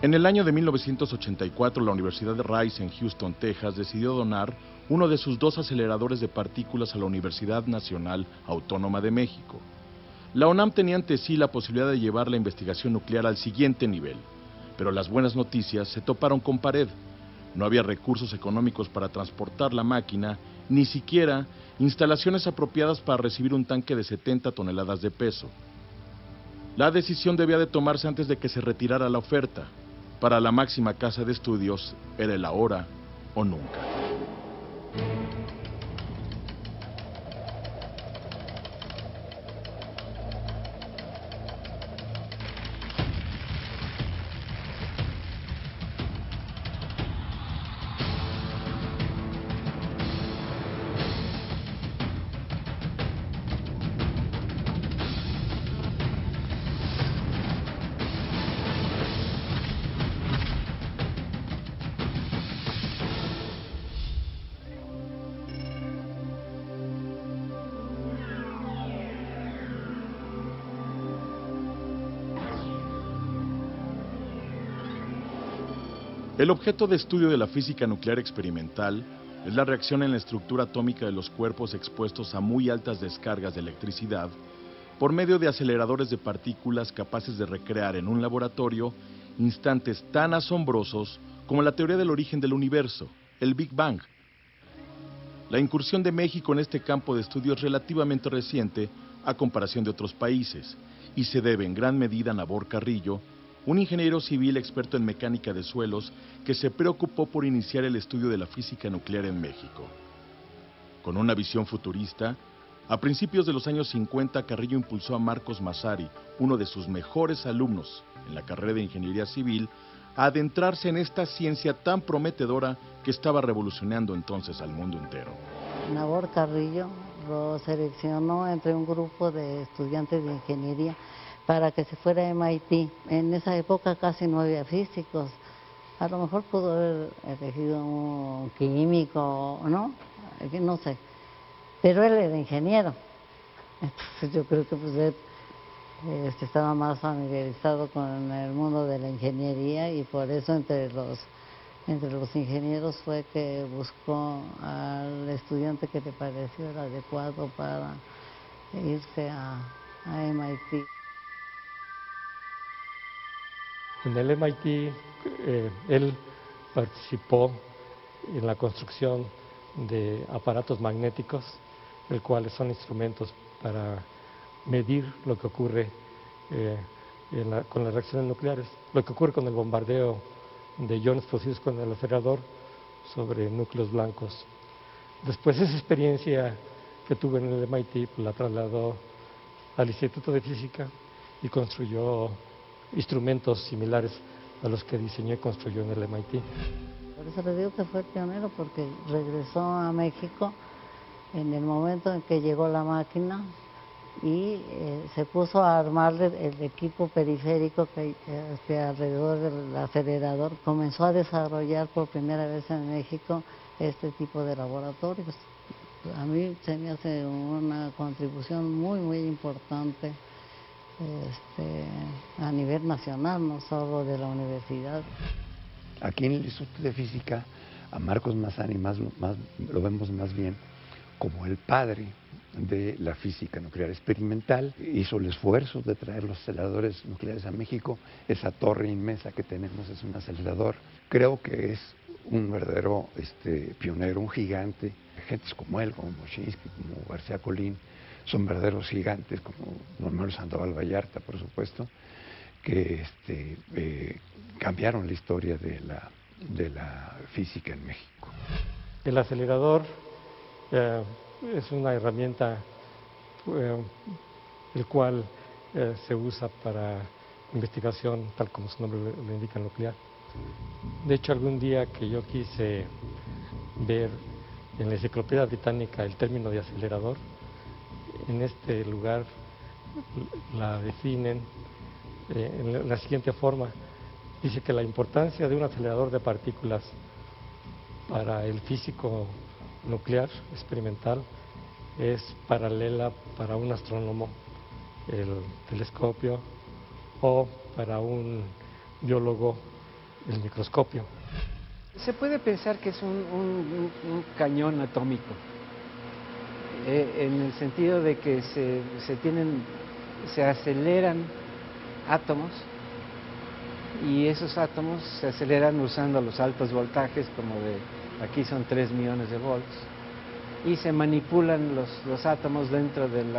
En el año de 1984, la Universidad de Rice en Houston, Texas, decidió donar uno de sus 2 aceleradores de partículas a la Universidad Nacional Autónoma de México. La UNAM tenía ante sí la posibilidad de llevar la investigación nuclear al siguiente nivel, pero las buenas noticias se toparon con pared. No había recursos económicos para transportar la máquina, ni siquiera instalaciones apropiadas para recibir un tanque de 70 toneladas de peso. La decisión debía de tomarse antes de que se retirara la oferta. Para la máxima casa de estudios era el ahora o nunca. El objeto de estudio de la física nuclear experimental es la reacción en la estructura atómica de los cuerpos expuestos a muy altas descargas de electricidad por medio de aceleradores de partículas capaces de recrear en un laboratorio instantes tan asombrosos como la teoría del origen del universo, el Big Bang. La incursión de México en este campo de estudio es relativamente reciente a comparación de otros países y se debe en gran medida a Nabor Carrillo, un ingeniero civil experto en mecánica de suelos que se preocupó por iniciar el estudio de la física nuclear en México. Con una visión futurista, a principios de los años 50, Carrillo impulsó a Marcos Massari, uno de sus mejores alumnos en la carrera de ingeniería civil, a adentrarse en esta ciencia tan prometedora que estaba revolucionando entonces al mundo entero. Nabor Carrillo lo seleccionó entre un grupo de estudiantes de ingeniería para que se fuera a MIT. En esa época casi no había físicos. A lo mejor pudo haber elegido un químico, ¿no? No sé. Pero él era ingeniero. Entonces yo creo que pues él estaba más familiarizado con el mundo de la ingeniería y por eso entre los ingenieros fue que buscó al estudiante que le pareció el adecuado para irse a MIT. En el MIT él participó en la construcción de aparatos magnéticos, el cuales son instrumentos para medir lo que ocurre con las reacciones nucleares, lo que ocurre con el bombardeo de iones posibles con el acelerador sobre núcleos blancos. Después esa experiencia que tuve en el MIT pues, la trasladó al Instituto de Física y construyó instrumentos similares a los que diseñó y construyó en el MIT. Por eso le digo que fue pionero, porque regresó a México en el momento en que llegó la máquina y se puso a armarle el equipo periférico que alrededor del acelerador. Comenzó a desarrollar por primera vez en México este tipo de laboratorios. A mí se me hace una contribución muy importante a nivel nacional, no solo de la universidad. Aquí en el Instituto de Física, a Marcos Massari lo vemos más bien como el padre de la física nuclear experimental. Hizo el esfuerzo de traer los aceleradores nucleares a México. Esa torre inmensa que tenemos es un acelerador. Creo que es un verdadero pionero, un gigante. Gentes como él, como Moschinsky, como García Colín, son verdaderos gigantes, como Don Manuel Sandoval Vallarta, por supuesto, que cambiaron la historia de la física en México. El acelerador es una herramienta el cual se usa para investigación, tal como su nombre lo indica, nuclear. De hecho, algún día que yo quise ver en la Enciclopedia Británica el término de acelerador, en este lugar la definen en la siguiente forma. Dice que la importancia de un acelerador de partículas para el físico nuclear experimental es paralela para un astrónomo, el telescopio, o para un biólogo el microscopio. Se puede pensar que es un cañón atómico, en el sentido de que se aceleran átomos, y esos átomos se aceleran usando los altos voltajes, como aquí son 3 millones de volts, y se manipulan los átomos dentro del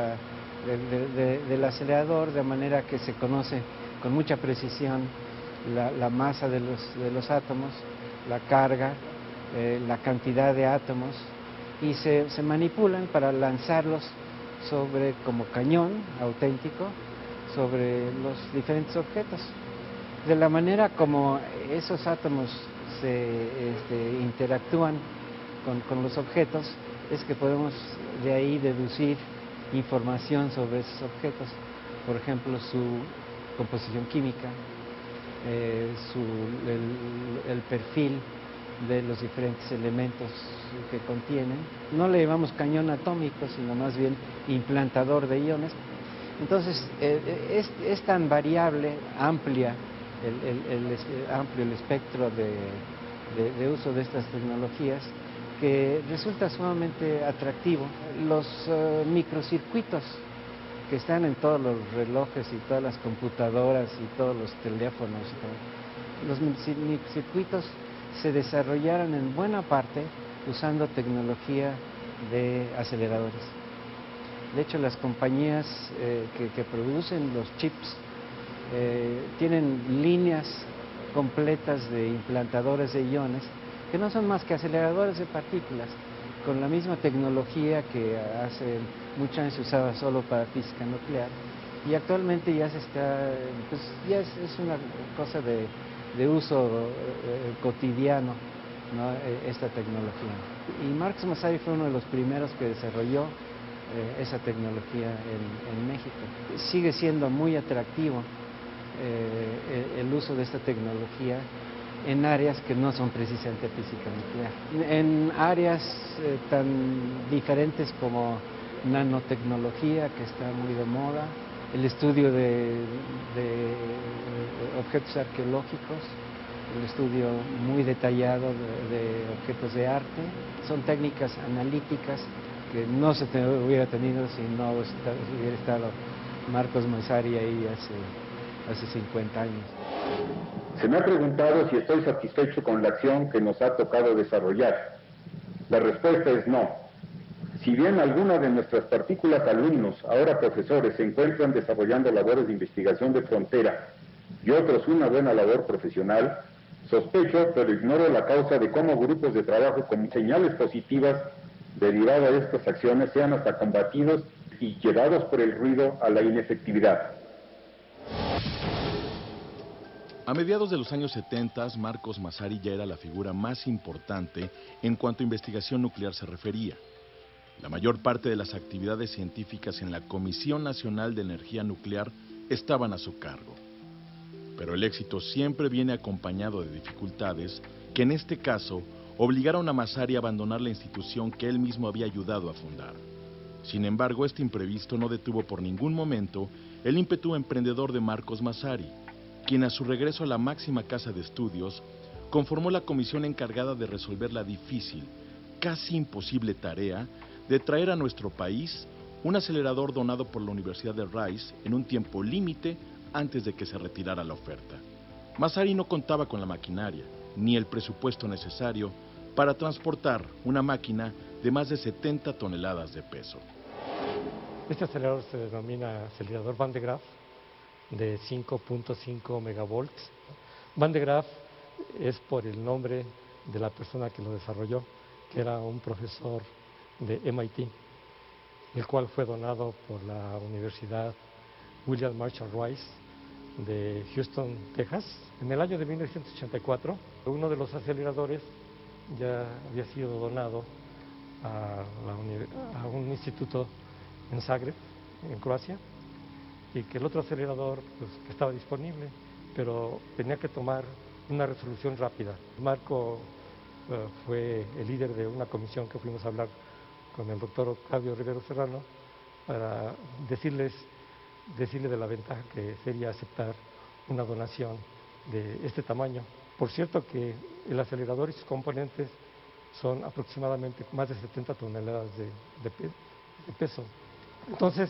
acelerador, de manera que se conoce con mucha precisión la masa de los átomos, la carga, la cantidad de átomos, y se manipulan para lanzarlos como cañón auténtico sobre los diferentes objetos. De la manera como esos átomos interactúan con los objetos, es que podemos de ahí deducir información sobre esos objetos. Por ejemplo, su composición química, el perfil de los diferentes elementos que contienen. No le llamamos cañón atómico, sino más bien implantador de iones. Entonces, es tan variable, amplio el espectro de uso de estas tecnologías, que resulta sumamente atractivo. Los microcircuitos que están en todos los relojes y todas las computadoras y todos los teléfonos y todo, los microcircuitos se desarrollaron en buena parte usando tecnología de aceleradores. De hecho, las compañías que producen los chips tienen líneas completas de implantadores de iones, que no son más que aceleradores de partículas, con la misma tecnología que hace muchos años se usaba solo para física nuclear, y actualmente ya ya es una cosa de uso cotidiano, ¿no? Esta tecnología. Y Marcos Massari fue uno de los primeros que desarrolló esa tecnología en México. Sigue siendo muy atractivo el uso de esta tecnología en áreas que no son precisamente física nuclear. En áreas tan diferentes como nanotecnología, que está muy de moda, el estudio de objetos arqueológicos, el estudio muy detallado de objetos de arte. Son técnicas analíticas que no se hubiera tenido si no hubiera estado Marcos Massari ahí hace 50 años. Se me ha preguntado si estoy satisfecho con la acción que nos ha tocado desarrollar. La respuesta es no. Si bien algunas de nuestras partículas alumnos, ahora profesores, se encuentran desarrollando labores de investigación de frontera y otros una buena labor profesional, sospecho, pero ignoro la causa de cómo grupos de trabajo con señales positivas derivadas de estas acciones sean hasta combatidos y llevados por el ruido a la inefectividad. A mediados de los años 70, Marcos Massari ya era la figura más importante en cuanto a investigación nuclear se refería. La mayor parte de las actividades científicas en la Comisión Nacional de Energía Nuclear estaban a su cargo. Pero el éxito siempre viene acompañado de dificultades que en este caso obligaron a Massari a abandonar la institución que él mismo había ayudado a fundar. Sin embargo, este imprevisto no detuvo por ningún momento el ímpetu emprendedor de Marcos Massari, quien a su regreso a la máxima casa de estudios conformó la comisión encargada de resolver la difícil, casi imposible tarea de traer a nuestro país un acelerador donado por la Universidad de Rice en un tiempo límite antes de que se retirara la oferta. Massari no contaba con la maquinaria ni el presupuesto necesario para transportar una máquina de más de 70 toneladas de peso. Este acelerador se denomina acelerador Van de Graaff, de 5.5 megavolts. Van de Graaff es por el nombre de la persona que lo desarrolló, que era un profesor de MIT, el cual fue donado por la Universidad William Marshall Rice de Houston, Texas. En el año de 1984, uno de los aceleradores ya había sido donado a un instituto en Zagreb, en Croacia, y que el otro acelerador que estaba disponible, pero tenía que tomar una resolución rápida. Marco fue el líder de una comisión que fuimos a hablar con el doctor Octavio Rivero Serrano para decirle de la ventaja que sería aceptar una donación de este tamaño, Por cierto que el acelerador y sus componentes son aproximadamente más de 70 toneladas de peso. Entonces,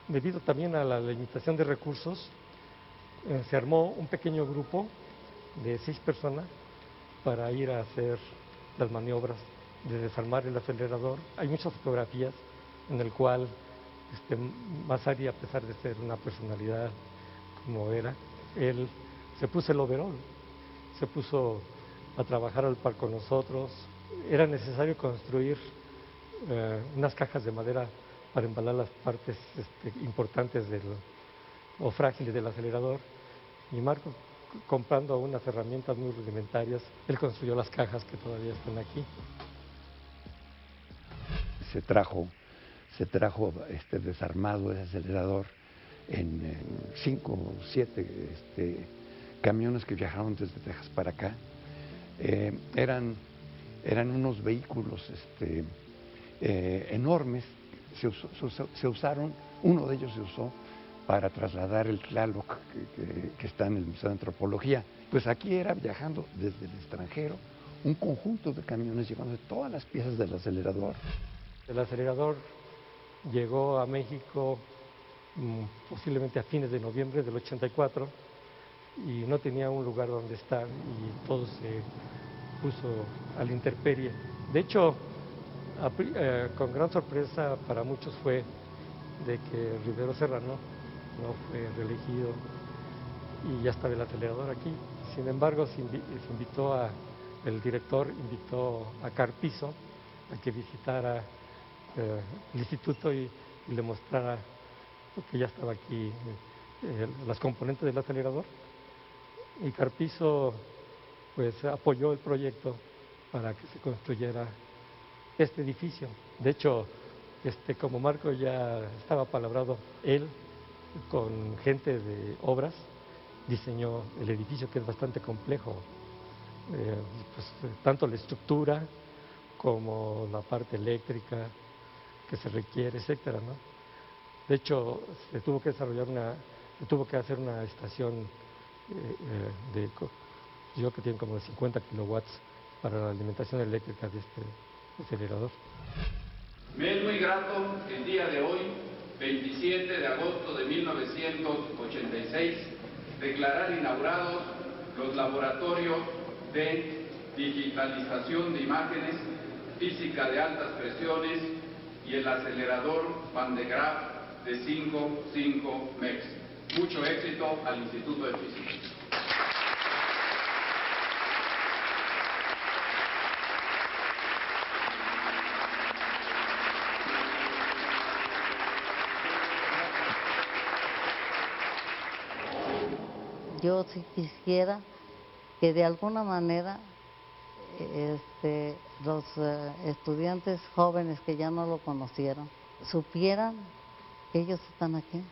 debido también a la limitación de recursos, se armó un pequeño grupo de 6 personas para ir a hacer las maniobras de desarmar el acelerador. Hay muchas fotografías en el cual Massari, a pesar de ser una personalidad como era, él se puso el overol, se puso a trabajar al par con nosotros. Era necesario construir unas cajas de madera para embalar las partes importantes o frágiles del acelerador, y Marco, comprando unas herramientas muy rudimentarias, él construyó las cajas que todavía están aquí. Se trajo desarmado ese acelerador en 5 o 7 camiones que viajaron desde Texas para acá. Eran unos vehículos enormes. Se usaron, uno de ellos se usó para trasladar el Tlaloc que está en el Museo de Antropología. Pues aquí era viajando desde el extranjero un conjunto de camiones llevando todas las piezas del acelerador. El acelerador llegó a México posiblemente a fines de noviembre del 84 y no tenía un lugar donde estar y todo se puso a la intemperie. De hecho, con gran sorpresa para muchos fue de que Rivero Serrano no fue reelegido y ya estaba el acelerador aquí. Sin embargo, el director invitó a Carpizo a que visitara el instituto y le mostrara que ya estaba aquí las componentes del acelerador. Y Carpizo pues apoyó el proyecto para que se construyera este edificio. De hecho, como Marco ya estaba palabrado, él con gente de obras diseñó el edificio, que es bastante complejo, tanto la estructura como la parte eléctrica que se requiere, etcétera, ¿no? De hecho, se tuvo que hacer una estación que tiene como 50 kilowatts para la alimentación eléctrica de este acelerador. Me es muy grato el día de hoy, 27 de agosto de 1986, declarar inaugurados los laboratorios de digitalización de imágenes, física de altas presiones y el acelerador Van de Graaff de 5 MeV. Mucho éxito al Instituto de Física. Yo sí quisiera que de alguna manera los estudiantes jóvenes que ya no lo conocieron supieran que ellos están aquí,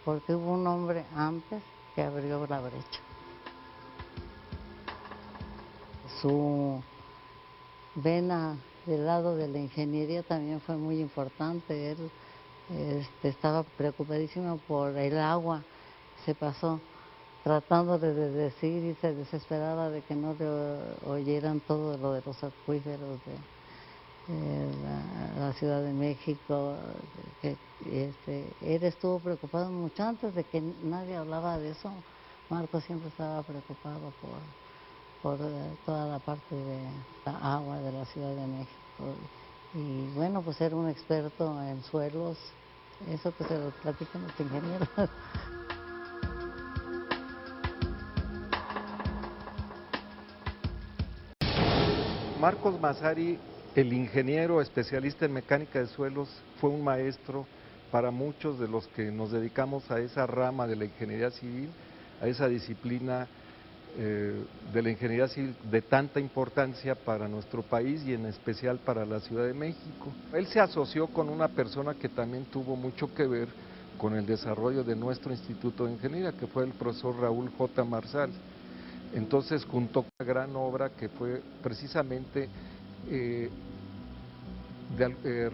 porque hubo un hombre antes que abrió la brecha. Su vena del lado de la ingeniería también fue muy importante. Él estaba preocupadísimo por el agua, se pasó tratando de decir y se desesperaba de que no le oyeran todo lo de los acuíferos de la Ciudad de México. Él estuvo preocupado mucho antes de que nadie hablaba de eso. Marco siempre estaba preocupado por toda la parte de la agua de la Ciudad de México. Y bueno, pues era un experto en suelos, eso que se lo platican los ingenieros. Marcos Massari, el ingeniero especialista en mecánica de suelos, fue un maestro para muchos de los que nos dedicamos a esa rama de la ingeniería civil, a esa disciplina de la ingeniería civil de tanta importancia para nuestro país y en especial para la Ciudad de México. Él se asoció con una persona que también tuvo mucho que ver con el desarrollo de nuestro Instituto de Ingeniería, que fue el profesor Raúl J. Marsal. Entonces juntó una gran obra que fue precisamente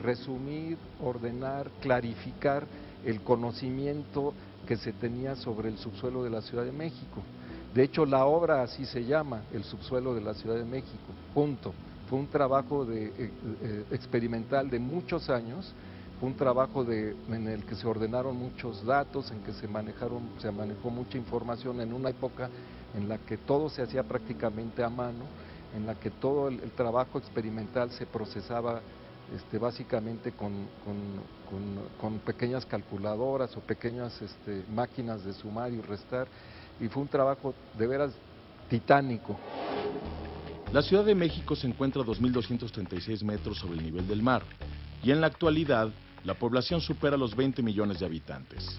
resumir, ordenar, clarificar el conocimiento que se tenía sobre el subsuelo de la Ciudad de México. De hecho, la obra así se llama, el subsuelo de la Ciudad de México, punto. Fue un trabajo experimental de muchos años, fue un trabajo en el que se ordenaron muchos datos, en que se manejó mucha información en una época en la que todo se hacía prácticamente a mano, en la que todo el trabajo experimental se procesaba básicamente con pequeñas calculadoras o pequeñas máquinas de sumar y restar, y fue un trabajo de veras titánico. La Ciudad de México se encuentra a 2.236 metros sobre el nivel del mar y en la actualidad la población supera los 20 millones de habitantes.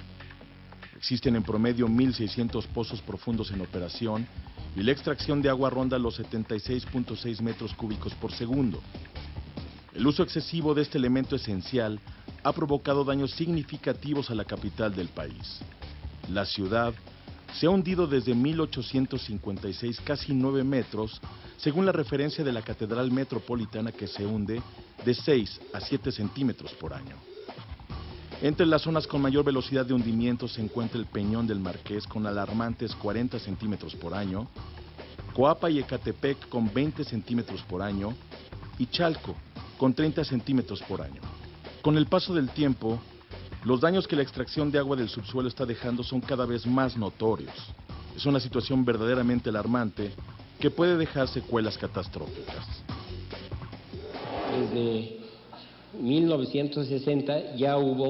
Existen en promedio 1.600 pozos profundos en operación y la extracción de agua ronda los 76.6 metros cúbicos por segundo. El uso excesivo de este elemento esencial ha provocado daños significativos a la capital del país. La ciudad se ha hundido desde 1856 casi 9 metros, según la referencia de la Catedral Metropolitana, que se hunde de 6 a 7 centímetros por año. Entre las zonas con mayor velocidad de hundimiento se encuentra el Peñón del Marqués con alarmantes 40 centímetros por año, Coapa y Ecatepec con 20 centímetros por año y Chalco con 30 centímetros por año. Con el paso del tiempo, los daños que la extracción de agua del subsuelo está dejando son cada vez más notorios. Es una situación verdaderamente alarmante que puede dejar secuelas catastróficas. Desde 1960 ya hubo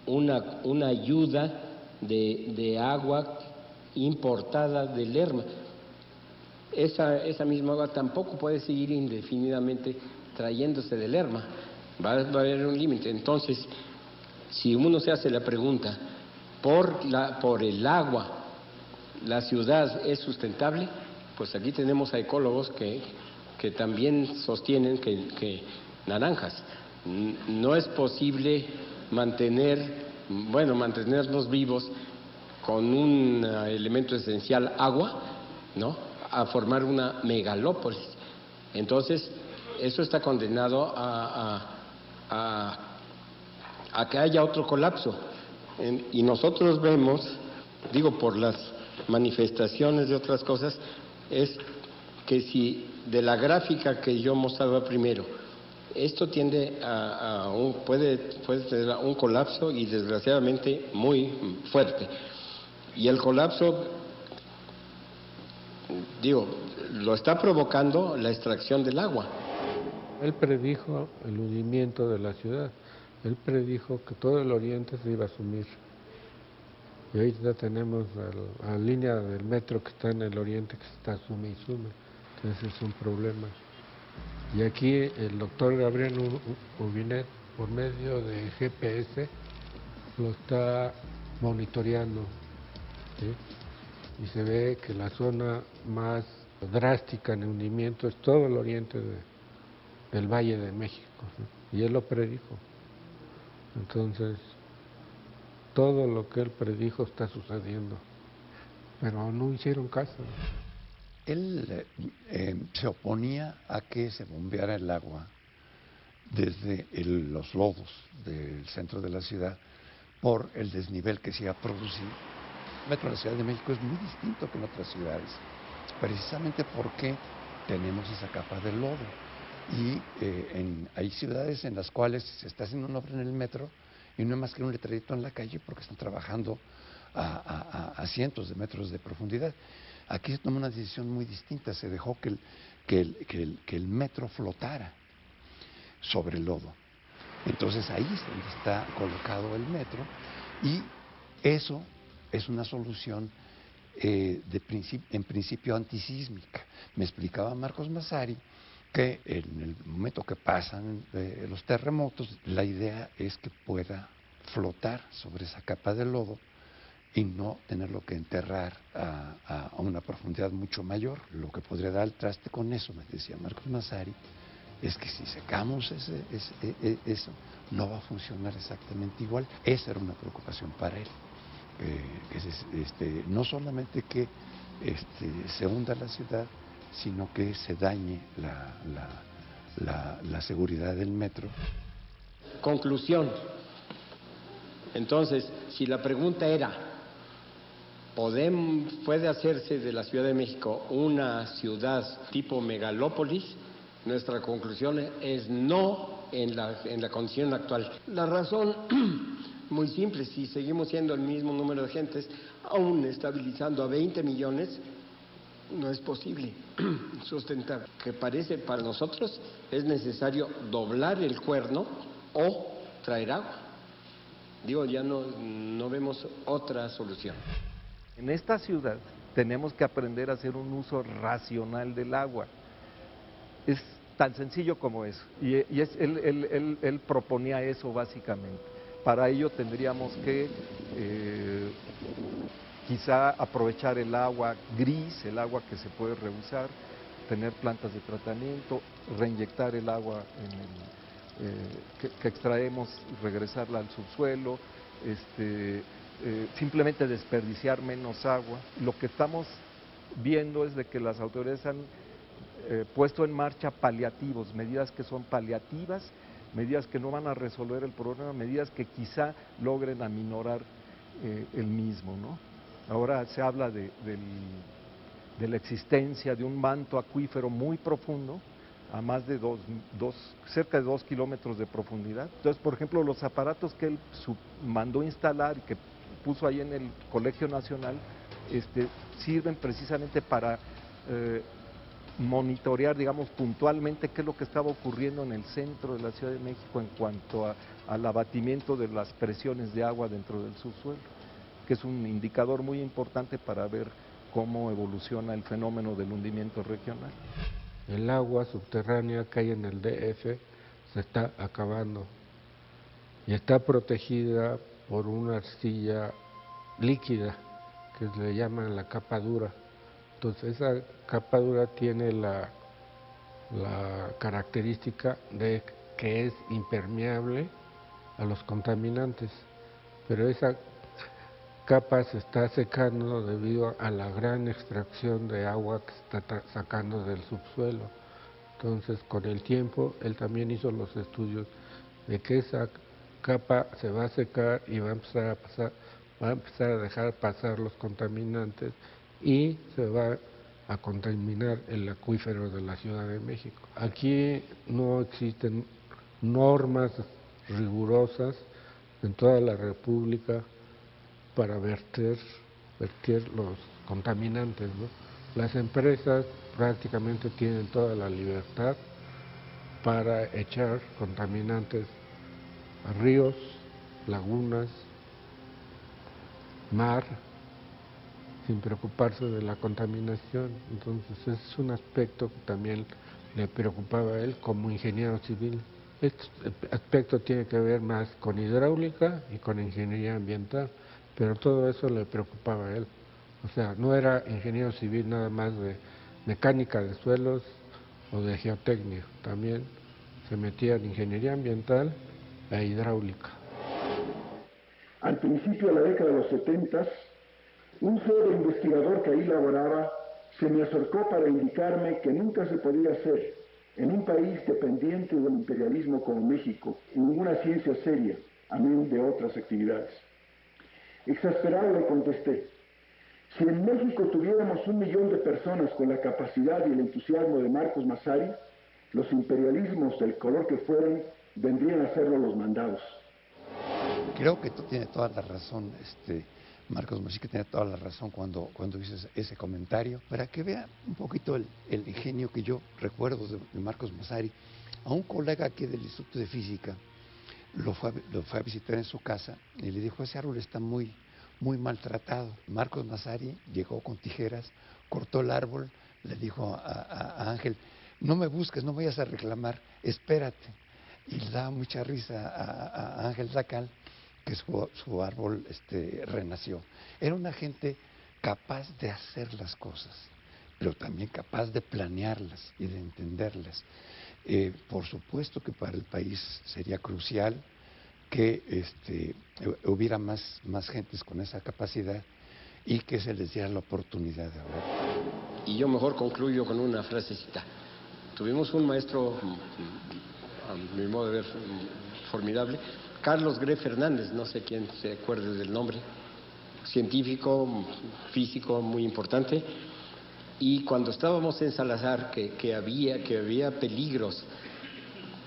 una ayuda de agua importada de Lerma. Esa misma agua tampoco puede seguir indefinidamente trayéndose de Lerma. Va a haber un límite. Entonces, si uno se hace la pregunta, por el agua, ¿la ciudad es sustentable? Pues aquí tenemos a ecólogos que también sostienen que naranjas. No es posible mantenernos vivos con un elemento esencial, agua, ¿no?, a formar una megalópolis. Entonces, eso está condenado a que haya otro colapso. Y nosotros vemos, digo, por las manifestaciones de otras cosas, es que si de la gráfica que yo mostraba primero, esto tiende puede tener un colapso, y desgraciadamente muy fuerte. Y el colapso, digo, lo está provocando la extracción del agua. Él predijo el hundimiento de la ciudad. Él predijo que todo el oriente se iba a sumir. Y ahí ya tenemos la línea del metro que está en el oriente, que está sume y sume. Entonces es un problema. Y aquí el doctor Gabriel Urbinet, por medio de GPS, lo está monitoreando, ¿sí? Y se ve que la zona más drástica en hundimiento es todo el oriente del Valle de México, ¿sí? Y él lo predijo. Entonces, todo lo que él predijo está sucediendo, pero no hicieron caso. Él se oponía a que se bombeara el agua desde los lodos del centro de la ciudad por el desnivel que se iba a producir. El metro de la Ciudad de México es muy distinto que en otras ciudades, precisamente porque tenemos esa capa de lodo. Y hay ciudades en las cuales se está haciendo una obra en el metro y no hay más que un letrerito en la calle porque están trabajando a cientos de metros de profundidad. Aquí se tomó una decisión muy distinta, se dejó que el metro flotara sobre el lodo. Entonces ahí es donde está colocado el metro, y eso es una solución en principio antisísmica. Me explicaba Marcos Massari que en el momento que pasan los terremotos, la idea es que pueda flotar sobre esa capa de lodo y no tenerlo que enterrar a una profundidad mucho mayor. Lo que podría dar el traste con eso, me decía Marcos Massari, es que si secamos eso, no va a funcionar exactamente igual. Esa era una preocupación para él. No solamente que se hunda la ciudad, sino que se dañe la seguridad del metro. Conclusión. Entonces, si la pregunta era puede hacerse de la Ciudad de México una ciudad tipo megalópolis, nuestra conclusión es no en la condición actual. La razón, muy simple, si seguimos siendo el mismo número de gentes, aún estabilizando a 20 millones, no es posible sustentar. Que parece para nosotros es necesario doblar el cuerno o traer agua. Digo, ya no vemos otra solución. En esta ciudad tenemos que aprender a hacer un uso racional del agua. Es tan sencillo como eso. Él proponía eso básicamente. Para ello tendríamos que quizá aprovechar el agua gris, el agua que se puede reusar, tener plantas de tratamiento, reinyectar el agua que extraemos, regresarla al subsuelo, simplemente desperdiciar menos agua. Lo que estamos viendo es de que las autoridades han puesto en marcha paliativos, medidas que son paliativas, medidas que no van a resolver el problema, medidas que quizá logren aminorar el mismo, ¿no? Ahora se habla de la existencia de un manto acuífero muy profundo, a más de cerca de 2 kilómetros de profundidad. Entonces, por ejemplo, los aparatos que él mandó instalar y que puso ahí en el Colegio Nacional, sirven precisamente para monitorear, digamos, puntualmente qué es lo que estaba ocurriendo en el centro de la Ciudad de México en cuanto al abatimiento de las presiones de agua dentro del subsuelo, que es un indicador muy importante para ver cómo evoluciona el fenómeno del hundimiento regional. El agua subterránea que hay en el DF se está acabando y está protegida por una arcilla líquida que le llaman la capa dura. Entonces esa capa dura tiene la característica de que es impermeable a los contaminantes, pero esa capa se está secando debido a la gran extracción de agua que se está sacando del subsuelo. Entonces, con el tiempo, él también hizo los estudios de que esa capa se va a secar y va a empezar a dejar pasar los contaminantes y se va a contaminar el acuífero de la Ciudad de México. Aquí no existen normas rigurosas en toda la República para verter los contaminantes, ¿no? Las empresas prácticamente tienen toda la libertad para echar contaminantes a ríos, lagunas, mar, sin preocuparse de la contaminación. Entonces es un aspecto que también le preocupaba a él como ingeniero civil. Este aspecto tiene que ver más con hidráulica y con ingeniería ambiental, pero todo eso le preocupaba a él. O sea, no era ingeniero civil nada más de mecánica de suelos o de geotecnia, también se metía en ingeniería ambiental e hidráulica. Al principio de la década de los 70, un joven investigador que ahí laboraba se me acercó para indicarme que nunca se podía hacer en un país dependiente del imperialismo como México ninguna ciencia seria, a menos de otras actividades. Exasperado le contesté: si en México tuviéramos 1 millón de personas con la capacidad y el entusiasmo de Marcos Massari, los imperialismos del color que fueran vendrían a hacerlo los mandados. Creo que tú tienes toda la razón, Marcos Massari, que tiene toda la razón cuando dices ese comentario, para que vea un poquito el ingenio que yo recuerdo de Marcos Massari. A un colega aquí del Instituto de Física lo fue a visitar en su casa y le dijo: ese árbol está muy maltratado. Marcos Massari llegó con tijeras, cortó el árbol, le dijo a Ángel: no me busques, no vayas a reclamar, espérate. Y le daba mucha risa a Ángel Dacal que su árbol renació. Era una gente capaz de hacer las cosas, pero también capaz de planearlas y de entenderlas. Por supuesto que para el país sería crucial que hubiera más gentes con esa capacidad y que se les diera la oportunidad de hablar. Y yo mejor concluyo con una frasecita. Tuvimos un maestro, a mi modo de ver, formidable, Carlos Gre Fernández, no sé quién se acuerde del nombre, científico, físico muy importante, y cuando estábamos en Salazar, que había peligros,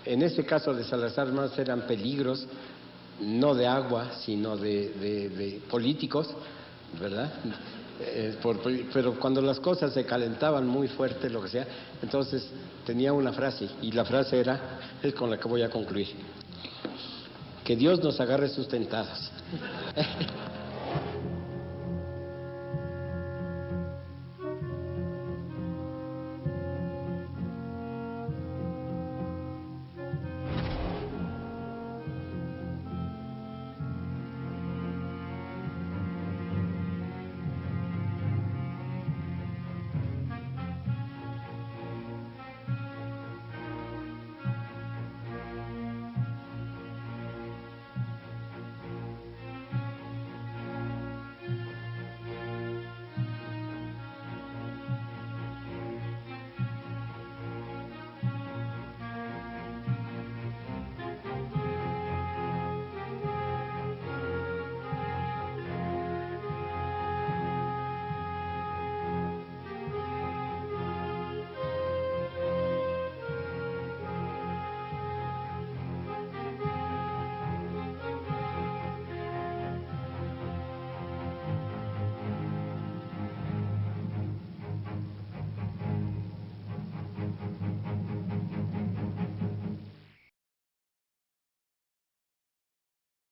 en este caso de Salazar más eran peligros, no de agua, sino de políticos, ¿verdad? Pero cuando las cosas se calentaban muy fuerte, lo que sea, entonces tenía una frase, y la frase es con la que voy a concluir: que Dios nos agarre sustentados.